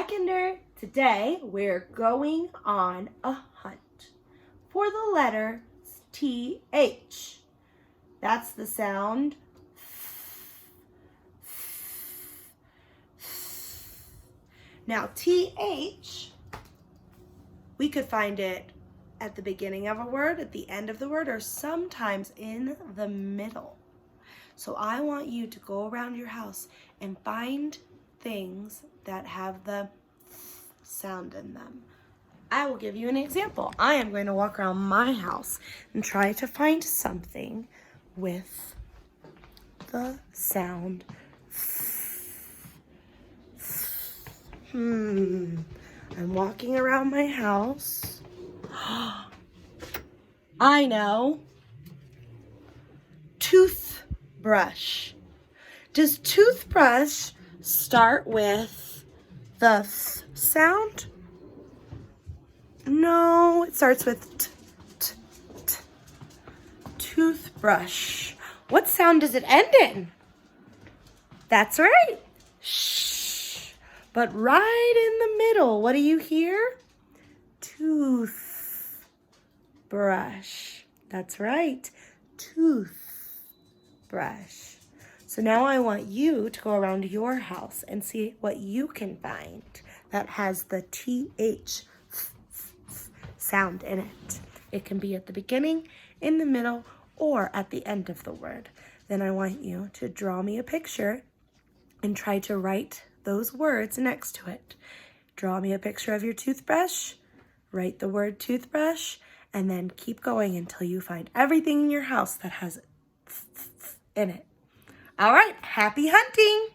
Hi, Kinder. Today we're going on a hunt for the letter TH. That's the sound. Now, TH, we could find it at the beginning of a word, at the end of the word, or sometimes in the middle. So I want you to go around your house and find things that have the sound in them. I will give you an example. I am going to walk around my house and try to find something with the sound. I'm walking around my house. I know. Toothbrush. Does toothbrush start with the sound? No, it starts with t. Toothbrush. What sound does it end in? That's right. Shh. But right in the middle, what do you hear? Toothbrush. That's right. Toothbrush. So now I want you to go around your house and see what you can find that has the TH sound in it. It can be at the beginning, in the middle, or at the end of the word. Then I want you to draw me a picture and try to write those words next to it. Draw me a picture of your toothbrush, write the word toothbrush, and then keep going until you find everything in your house that has in it. All right, happy hunting!